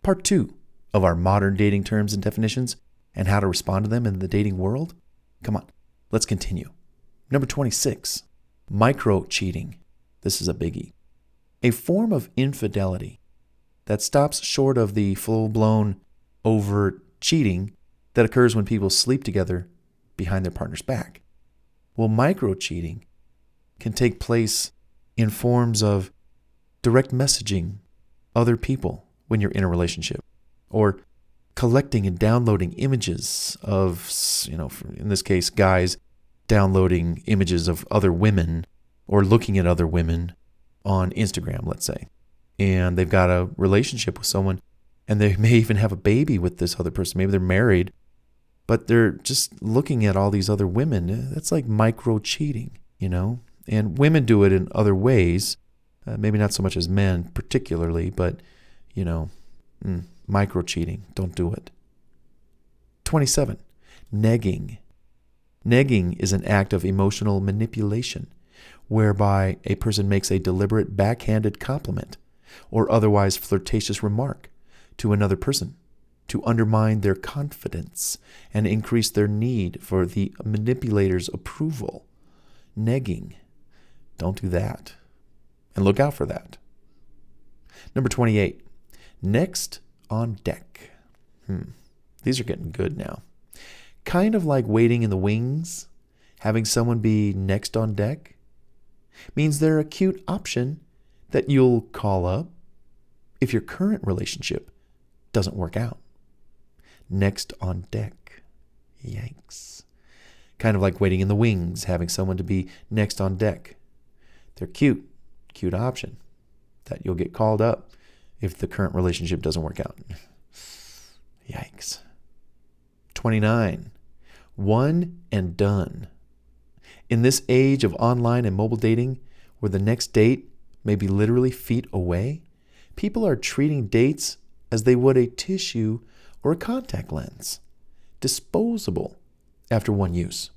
Part 2 of our modern dating terms and definitions and how to respond to them in the dating world. Come on, let's continue. Number 26, micro-cheating. This is a biggie. A form of infidelity that stops short of the full-blown overt cheating that occurs when people sleep together behind their partner's back. Well, micro-cheating can take place in forms of direct messaging other people when you're in a relationship, or collecting and downloading images of, in this case, guys downloading images of other women or looking at other women on Instagram, let's say. And they've got a relationship with someone, and they may even have a baby with this other person. Maybe they're married, but they're just looking at all these other women. That's like micro-cheating, And women do it in other ways, maybe not so much as men particularly, but, micro-cheating. Don't do it. 27, negging. Negging is an act of emotional manipulation whereby a person makes a deliberate backhanded compliment or otherwise flirtatious remark to another person to undermine their confidence and increase their need for the manipulator's approval. Negging. Don't do that. And look out for that. Number 28, next on deck. These are getting good now. Kind of like waiting in the wings, having someone be next on deck means they're a cute option that you'll call up if your current relationship doesn't work out. Next on deck. Yikes. Kind of like waiting in the wings, having someone to be next on deck. They're cute option that you'll get called up if the current relationship doesn't work out. Yikes. 29, one and done. In this age of online and mobile dating, where the next date may be literally feet away, people are treating dates as they would a tissue or a contact lens, disposable after one use.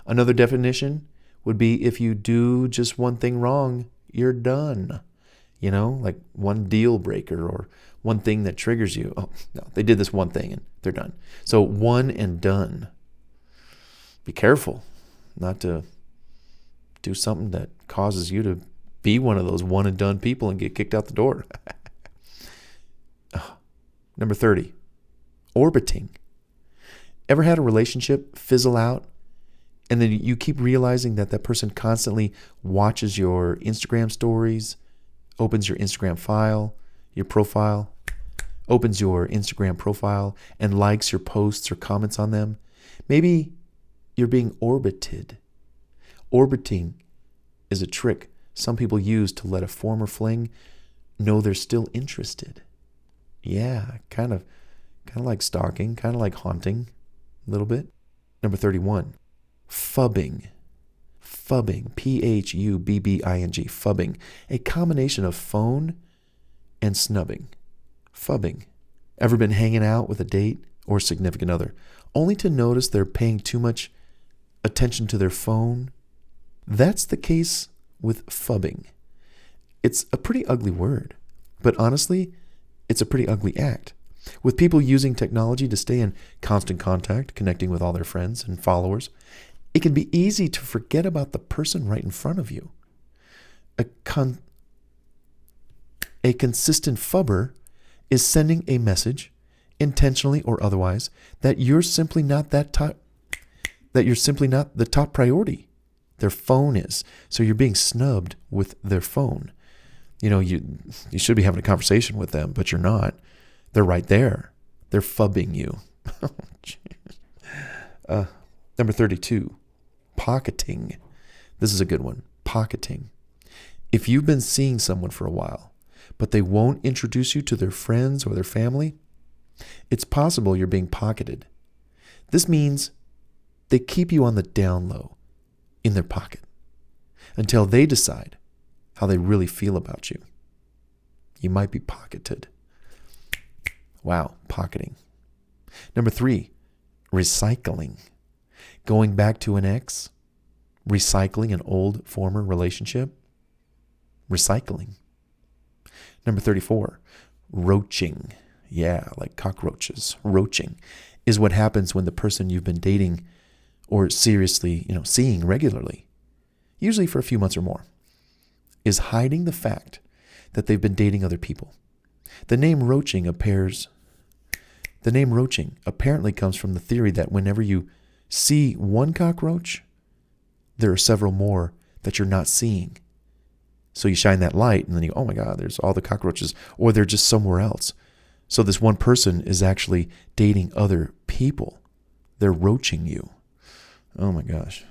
Another definition would be if you do just one thing wrong, you're done. Like one deal breaker or one thing that triggers you. Oh, no, they did this one thing and they're done. So one and done. Be careful not to do something that causes you to be one of those one and done people and get kicked out the door. Number 30, orbiting. Ever had a relationship fizzle out and then you keep realizing that person constantly watches your Instagram stories, opens your Instagram file, your profile, opens your Instagram profile and likes your posts or comments on them? Maybe you're being orbited. Orbiting is a trick some people use to let a former fling know they're still interested. Yeah, kind of like stalking, kind of like haunting a little bit. Number 31, phubbing. Phubbing, Phubbing, phubbing, a combination of phone and snubbing. Phubbing. Ever been hanging out with a date or significant other, only to notice they're paying too much attention to their phone? That's the case with phubbing. It's a pretty ugly word, but honestly, it's a pretty ugly act. With people using technology to stay in constant contact, connecting with all their friends and followers, it can be easy to forget about the person right in front of you. A consistent phubber is sending a message, intentionally or otherwise, that you're simply not the top priority. Their phone is. So you're being snubbed with their phone. You should be having a conversation with them, but you're not. They're right there. They're phubbing you. Number 32, pocketing. This is a good one. Pocketing. If you've been seeing someone for a while, but they won't introduce you to their friends or their family, it's possible you're being pocketed. This means they keep you on the down low, in their pocket, until they decide how they really feel about you. You might be pocketed. Wow, pocketing. Number 3, recycling. Going back to an ex, recycling an old former relationship. Recycling. Number 34, roaching. Yeah, like cockroaches. Roaching is what happens when the person you've been dating or seriously, seeing regularly, usually for a few months or more, is hiding the fact that they've been dating other people. The name roaching apparently comes from the theory that whenever you see one cockroach, there are several more that you're not seeing. So you shine that light and then you go, oh my God, there's all the cockroaches, or they're just somewhere else. So this one person is actually dating other people. They're roaching you. Oh my gosh.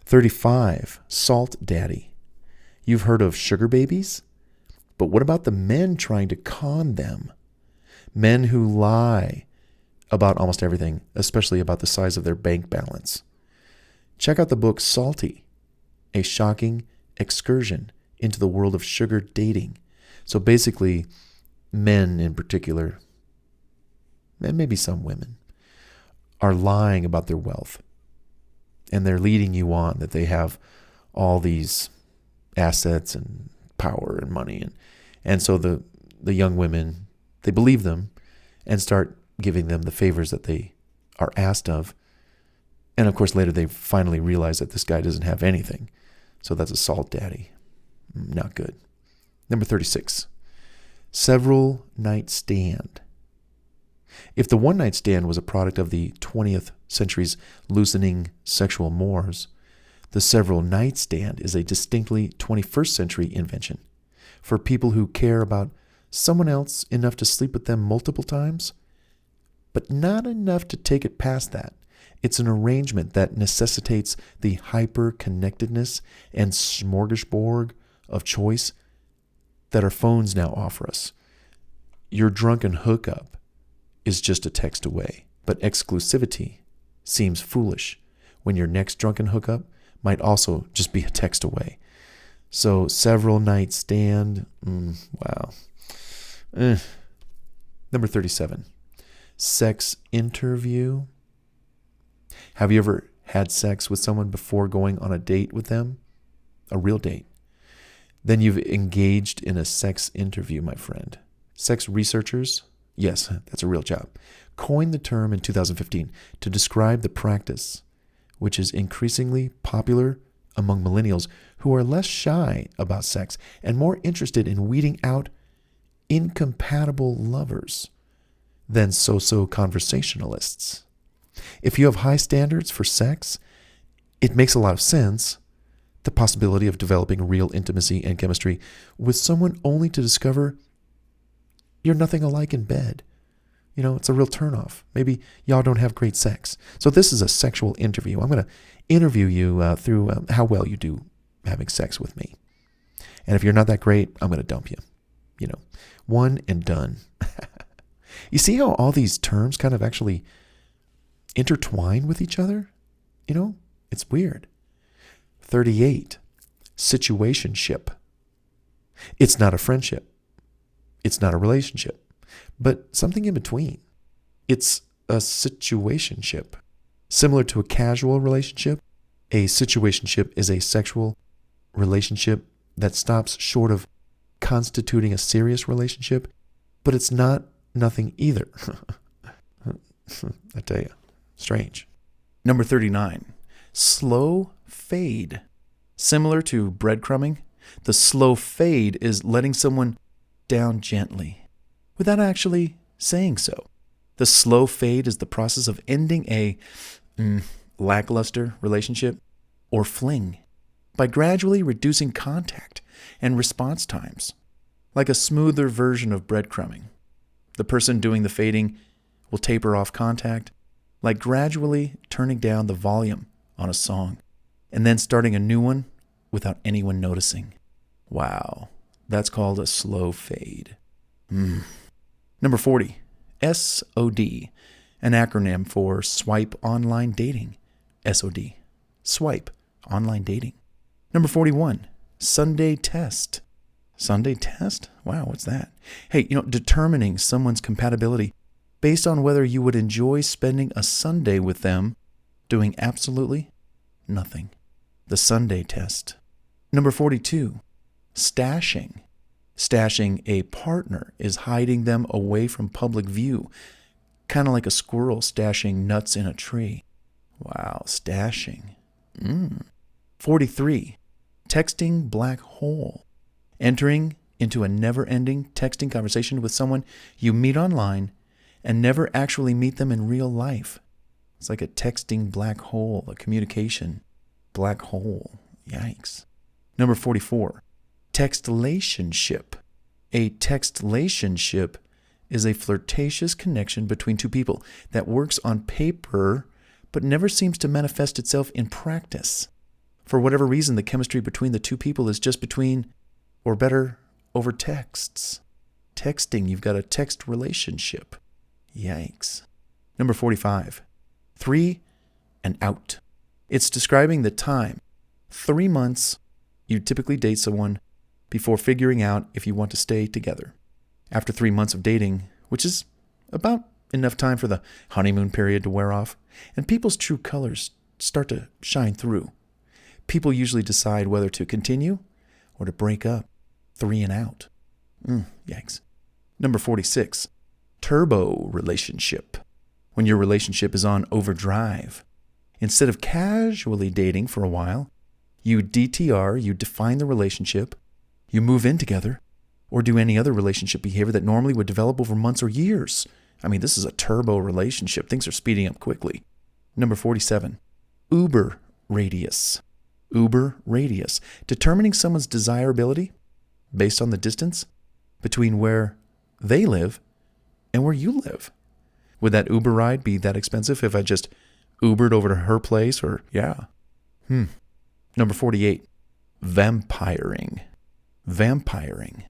35, salt daddy. You've heard of sugar babies? But what about the men trying to con them? Men who lie about almost everything, especially about the size of their bank balance. Check out the book Salty, a shocking excursion into the world of sugar dating. So basically, men in particular, and maybe some women, are lying about their wealth. And they're leading you on that they have all these assets and power and money. And so the young women, they believe them and start giving them the favors that they are asked of. And of course, later they finally realize that this guy doesn't have anything. So that's a salt daddy. Not good. Number 36, several night stand. If the one night stand was a product of the 20th century's loosening sexual mores, the several night stand is a distinctly 21st century invention for people who care about someone else enough to sleep with them multiple times, but not enough to take it past that. It's an arrangement that necessitates the hyper-connectedness and smorgasbord of choice that our phones now offer us. Your drunken hookup is just a text away, but exclusivity seems foolish when your next drunken hookup might also just be a text away. So several night stand, wow. Number 37, sex interview. Have you ever had sex with someone before going on a date with them? A real date. Then you've engaged in a sex interview, my friend. Sex researchers, yes, that's a real job, coined the term in 2015 to describe the practice, which is increasingly popular among millennials who are less shy about sex and more interested in weeding out incompatible lovers than so-so conversationalists. If you have high standards for sex, it makes a lot of sense, the possibility of developing real intimacy and chemistry with someone only to discover you're nothing alike in bed. It's a real turnoff. Maybe y'all don't have great sex. So this is a sexual interview. I'm going to interview you through how well you do having sex with me. And if you're not that great, I'm going to dump you. One and done. You see how all these terms kind of actually intertwine with each other? It's weird. 38, situationship. It's not a friendship. It's not a relationship, but something in between. It's a situationship. Similar to a casual relationship, a situationship is a sexual relationship that stops short of constituting a serious relationship, but it's not nothing either. I tell you, strange. Number 39, slow fade. Similar to breadcrumbing, the slow fade is letting someone down gently without actually saying so. The slow fade is the process of ending a lackluster relationship or fling by gradually reducing contact and response times, like a smoother version of breadcrumbing. The person doing the fading will taper off contact, like gradually turning down the volume on a song and then starting a new one without anyone noticing. Wow, that's called a slow fade. Number 40, SOD, an acronym for Swipe Online Dating. SOD, Swipe Online Dating. Number 41, Sunday Test. Sunday Test? Wow, what's that? Hey, determining someone's compatibility based on whether you would enjoy spending a Sunday with them doing absolutely nothing. The Sunday Test. Number 42, stashing. Stashing a partner is hiding them away from public view, kind of like a squirrel stashing nuts in a tree. Wow, stashing. 43. Texting black hole. Entering into a never-ending texting conversation with someone you meet online and never actually meet them in real life. It's like a texting black hole, a communication black hole. Yikes. Number 44. Textlationship. A textlationship is a flirtatious connection between two people that works on paper but never seems to manifest itself in practice. For whatever reason, the chemistry between the two people is just between, or better, over texts. Texting, you've got a text relationship. Yikes. Number 45. 3 and out. It's describing the time. 3 months you typically date someone before figuring out if you want to stay together. After 3 months of dating, which is about enough time for the honeymoon period to wear off, and people's true colors start to shine through, people usually decide whether to continue or to break up. 3 and out. Yikes. Number 46. Turbo relationship. When your relationship is on overdrive. Instead of casually dating for a while, you DTR, you define the relationship, you move in together, or do any other relationship behavior that normally would develop over months or years. I mean, this is a turbo relationship. Things are speeding up quickly. Number 47. Uber radius. Uber radius. Determining someone's desirability based on the distance between where they live and where you live. Would that Uber ride be that expensive if I just Ubered over to her place or, yeah. Number 48. Vampiring. Vampiring.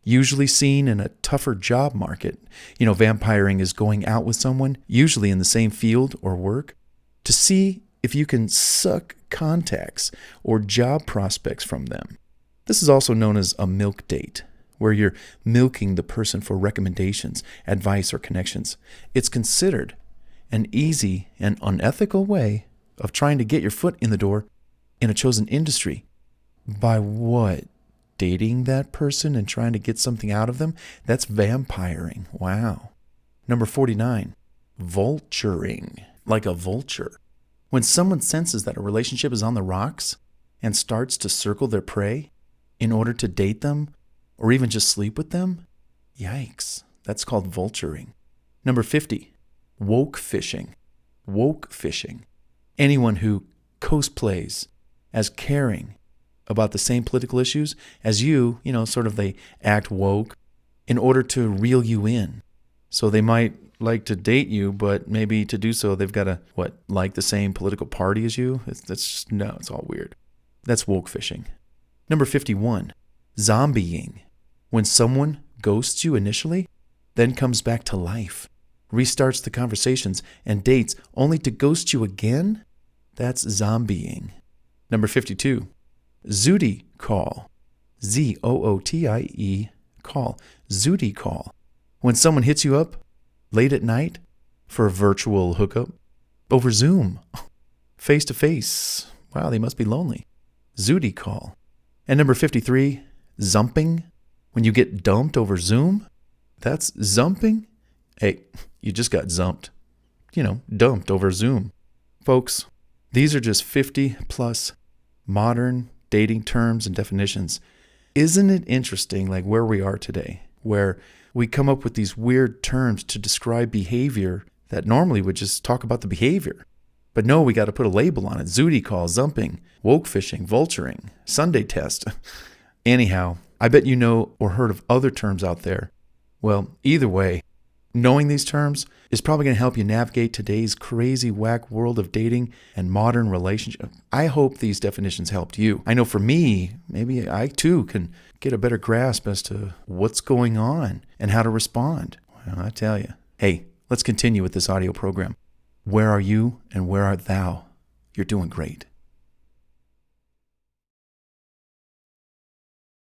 Usually seen in a tougher job market. Vampiring is going out with someone, usually in the same field or work, to see if you can suck contacts or job prospects from them. This is also known as a milk date, where you're milking the person for recommendations, advice, or connections. It's considered an easy and unethical way of trying to get your foot in the door in a chosen industry. By what? Dating that person and trying to get something out of them? That's vampiring. Wow. Number 49. Vulturing. Like a vulture. When someone senses that a relationship is on the rocks and starts to circle their prey in order to date them or even just sleep with them? Yikes. That's called vulturing. Number 50. Woke fishing. Woke fishing. Anyone who cosplays as caring about the same political issues as you, they act woke in order to reel you in. So they might like to date you, but maybe to do so, they've got to, like the same political party as you? It's all weird. That's woke fishing. Number 51. Zombieing. When someone ghosts you initially, then comes back to life, restarts the conversations and dates only to ghost you again? That's zombieing. Number 52. Zooty call. Zootie call. Zooty call. When someone hits you up late at night for a virtual hookup over Zoom, face to face. Wow, they must be lonely. Zooty call. And number 53, zumping. When you get dumped over Zoom, that's zumping. Hey, you just got zumped. Dumped over Zoom. Folks, these are just 50 plus modern dating terms and definitions. Isn't it interesting, where we are today, where we come up with these weird terms to describe behavior that normally would just talk about the behavior. But no, we got to put a label on it. Zooty call, zumping, woke fishing, vulturing, Sunday test. Anyhow, I bet you know or heard of other terms out there. Well, either way, knowing these terms is probably going to help you navigate today's crazy whack world of dating and modern relationships. I hope these definitions helped you. I know for me, maybe I too can get a better grasp as to what's going on and how to respond. Well, I tell you. Hey, let's continue with this audio program. Where are you and where art thou? You're doing great.